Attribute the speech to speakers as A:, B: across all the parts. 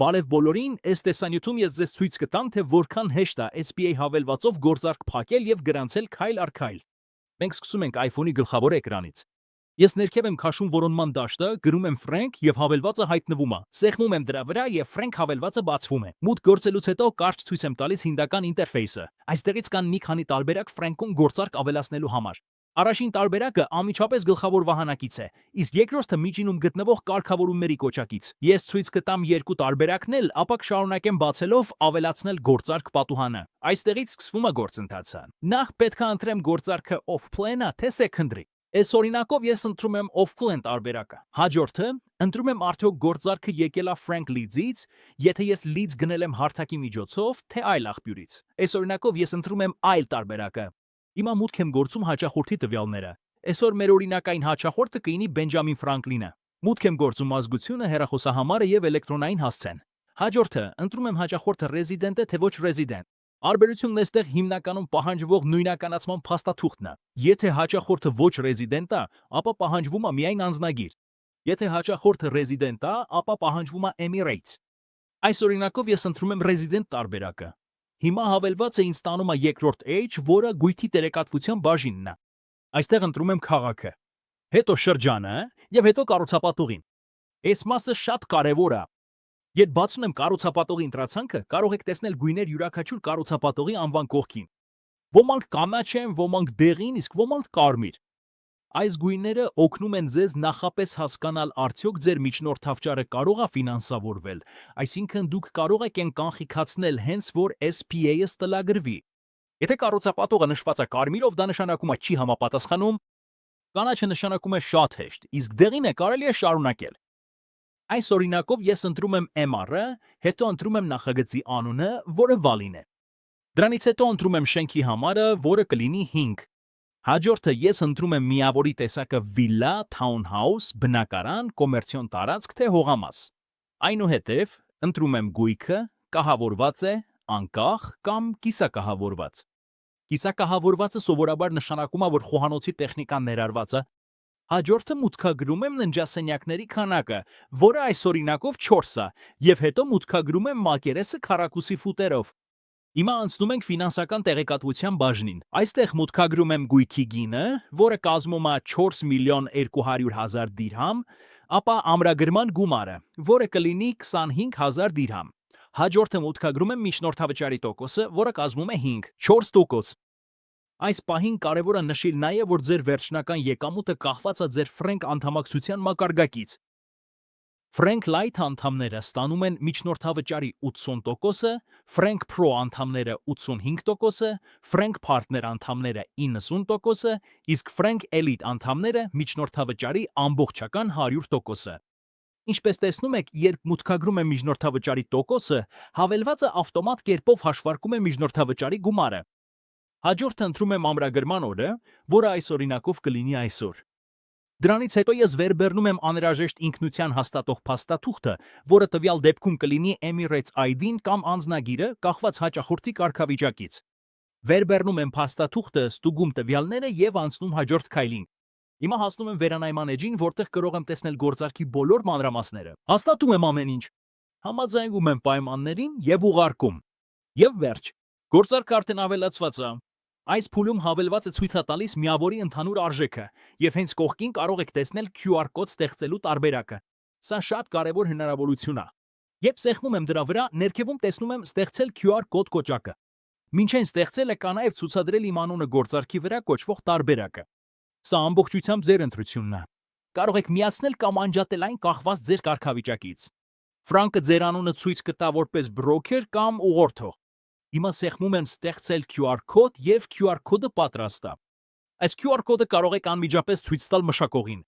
A: Բարև բոլորին, այս տեսանյութում ես ձեզ ցույց կտամ, թե որքան հեշտ է SPA հավելվածով գործարք փակել եւ գրանցել քայլ առ քայլ։ Մենք սկսում ենք iPhone-ի գլխավոր էկրանից։ Ես ներքև եմ քաշում որոնման դաշտը, գրում եմ Frank եւ հավելվածը հայտնվում է։ Սեղմում եմ դրա վրա եւ Frank հավելվածը բացվում է։ Մուտք գործելուց հետո կարճ ցույց եմ տալիս հիմնական ինտերֆեյսը։ Այստեղից կան մի քանի տարբերակ Frank-ում գործարք ավելացնելու համար։ Առաջին տարբերակը անմիջապես գլխավոր վահանակից է, իսկ երկրորդը միջինում գտնվող կարգավորումների կոչակից։ Ես ցույց կտամ երկու տարբերակն էլ, ապա կշարունակեմ բացելով ավելացնել գործարք պատուհանը։ Այստեղից սկսվում է գործընթացը։ Նախ պետք է ընտրեմ գործարքը off-plan-ը, թե secondary։ Այս օրինակով ես ընտրում եմ off-plan տարբերակը։ Հաջորդը ընտրում եմ արդյոք գործարքը եկել է Frank Leeds-ից, եթե ես Leeds գնել եմ հարթակի միջոցով, թե այլ աղբյուրից։ Այս օրինակով ես ընտրում եմ այլ տարբերակը։ Հիմա մուտք եմ գործում հաճախորդի տվյալները։ Այսօր մեր օրինակային հաճախորդը կլինի Բենջամին Ֆրանկլինը։ Մուտք եմ գործում ազգությունը, հեռախոսահամարը եւ էլեկտրոնային հասցեն։ Հաջորդը ընտրում եմ հաճախորդը ռեզիդենտ է թե ոչ ռեզիդենտ։ Արբերությունն այստեղ հիմնականում պահանջվող նույնականացման փաստաթուղթն է։ Եթե հաճախորդը ոչ ռեզիդենտ է, ապա պահանջվում է միայն անձնագիր։ Եթե հաճախորդը ռեզիդենտ է, ապա պահանջվում է Emirates։ Այս օրինակով ես ընտրում եմ ռեզիդենտ տարբերակը։ Հիմա հավելվածը ինձ տանում է երկրորդ H, որը գույքի տերեկատվության բաժինն է։ Այստեղ ընտրում եմ քաղաքը, հետո շրջանը եւ հետո կառուցապատողին։ Այս մասը շատ կարեւոր է։ Երբ բացում եմ կառուցապատողի ընտրացանքը, կարող եք տեսնել գույներ յուրաքանչյուր կառուցապատողի անվան կողքին։ Ոմանք կանաչ են, ոմանք դեղին, իսկ ոմանք կարմիր։ Այս գույները օգնում են ձեզ նախապես հասկանալ արդյոք ձեր միջնորդավճարը կարող է ֆինանսավորվել, այսինքն դուք կարող եք այն կանխիկացնել հենց որ SPA-ը ստլագրվի։ Եթե կառուցապատողը նշված է կարմիրով, դա նշանակում է չի համապատասխանում, կանաչը նշանակում է շատ հեշտ, իսկ դեղինը կարելի է շարունակել։ Այս օրինակով ես ընտրում եմ MR-ը, հետո ընտրում եմ նախագծի անունը, որը Վալին է։ Դրանից հետո ընտրում եմ շենքի համարը, որը կլինի 5։ Հաջորդը ես ընտրում եմ միավորի տեսակը վիլլա, townhouse, բնակարան, կոմերցիոն տարածք թե հողամաս։ Այնուհետև ընտրում եմ գույքը, կահավորված է, անկախ կամ կիսակահավորված։ Կիսակահավորվածը սովորաբար նշանակում է, որ խոհանոցի տեխնիկան ներառված է։ Հաջորդը մուտքագրում եմ ննջասենյակների քանակը, որը այս օրինակով 4 է, եւ հետո մուտքագրում եմ մակերեսը քառակուսի ֆուտերով։ Հիմա անցնում ենք ֆինանսական տեղեկատվության բաժնին։ Այստեղ մուտքագրում եմ գույքի գինը, որը կազմում է 4 միլիոն 200,000 դիրհամ, ապա ամրագրման գումարը, որը կլինի 25,000 դիրհամ։ Հաջորդը մուտքագրում եմ միջնորդավճարի տոկոսը, որը կազմում է 4%։ Այս պահին կարևոր է նշել նաև, որ ձեր վերջնական եկամուտը կախված է ձեր Frank անդամակցության մակարդակից։ Frank Lite անդամները ստանում են միջնորդավճարի 80%-ը, Frank Pro անդամները 85%-ը, Frank Partner անդամները 90%-ը, իսկ Frank Elite անդամները միջնորդավճարի ամբողջական 100%-ը։ Ինչպես տեսնում եք, երբ մուտքագրում եմ միջնորդավճարի տոկոսը, հավելվածը ավտոմատ կերպով հաշվարկում է միջնորդավճարի գումարը։ Հաջորդը ընտրում եմ ամրագրման օրը, որը այս օրինակով կլինի այսօր։ Դրանից հետո ես վերբեռնում եմ անհրաժեշտ ինքնության հաստատող փաստաթուղթը, որը տվյալ դեպքում կլինի Emirates ID-ն կամ անձնագիրը, կախված հաճախորդի կարգավիճակից։ Վերբեռնում եմ փաստաթուղթը, ստուգում տվյալները եւ անցնում հաջորդ քայլին։ Հիմա հասնում եմ վերանայման էջին, որտեղ կարող եմ տեսնել գործարքի բոլոր մանրամասները։ Հաստատում եմ ամեն ինչ։ Համաձայնվում եմ պայմաններին եւ ուղարկում։ Եվ վերջ։ Գործարքը արդեն ավելացված է։ Այս փուլում հավելվածը ցույց է տալիս միավորի ընդհանուր արժեքը, եւ հենց կողքին կարող եք տեսնել QR կոդ ստեղծելու տարբերակը։ Սա շատ կարևոր հնարավորություն է։ Երբ սեղմում եմ դրա վրա, ներքևում տեսնում եմ ստեղծել QR կոդ կոճակը։ Մինչեն ստեղծելը կա նաև ցուցադրել իմ անունը գործարքի վրա կոչվող տարբերակը։ Սա ամբողջությամբ ձեր ընտրությունն է։ Կարող եք միացնել կամ անջատել այն կախված ձեր կարգավիճակից։ Ֆրանկը ձեր անունը ցույց կտա որպես բրոքեր կամ ուղղորդող։ Հիմա սեղմում եմ ստեղծել QR կոդ եւ QR կոդը պատրաստ է։ Այս QR կոդը կարող եք անմիջապես ցույց տալ մշակողին։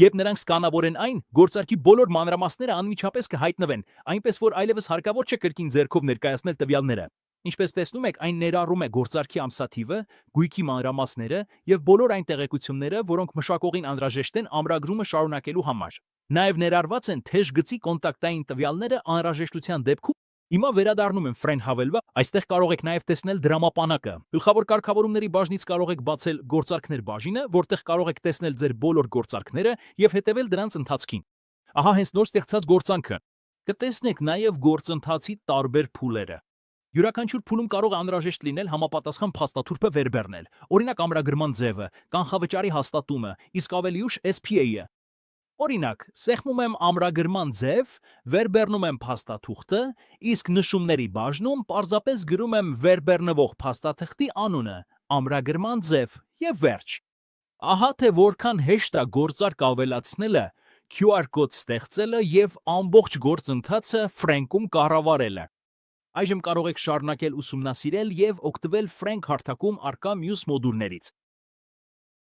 A: Երբ նրանք սկանավորեն այն, գործարքի բոլոր մանրամասները անմիջապես կհայտնվեն, այնպես որ այլևս հարկավոր չէ կրկին ձեռքով ներկայացնել տվյալները։ Ինչպես տեսնում եք, այն ներառում է գործարքի ամսաթիվը, գույքի մանրամասները եւ բոլոր այն տեղեկությունները, որոնք մշակողին անհրաժեշտ են ամրագրումը շարունակելու համար։ Նաեւ ներառված են թեժ գծի կոնտակտային տվյալները անհրաժեշտության դեպքում։ Հիմա վերադառնում եմ Friend հավելվա, այստեղ կարող եք նաև տեսնել դրամապանակը։ Գլխավոր կարգավորումների բաժնից կարող եք բացել գործարքներ բաժինը, որտեղ կարող եք տեսնել ձեր բոլոր գործարքները եւ հետեւել դրանց ընթացքին։ Ահա հենց նոր ստեղծած գործանքը։ Կտեսնեք նաև գործընթացի տարբեր փուլերը։ Յուրաքանչյուր փուլում կարող է անհրաժեշտ լինել համապատասխան փաստաթուղթը վերբեռնել, օրինակ ամրագրման ձևը, կանխավճարի հաստատումը, իսկ ավելի ուշ SPA-ը։ Օրինակ, սեղմում եմ ամրագրման ձև, վերբեռնում եմ փաստաթուղթը, իսկ նշումների բաժնում պարզապես գրում եմ վերբեռնվող փաստաթղթի անունը, ամրագրման ձև եւ վերջ։ Ահա թե որքան հեշտ է գործարք ավելացնելը, QR կոդ ստեղծելը եւ ամբողջ գործընթացը Frank-ում կառավարելը։ Այժմ կարող եք շարունակել ուսումնասիրել եւ օգտվել Frank հարթակում առկա մյուս մոդուլներից։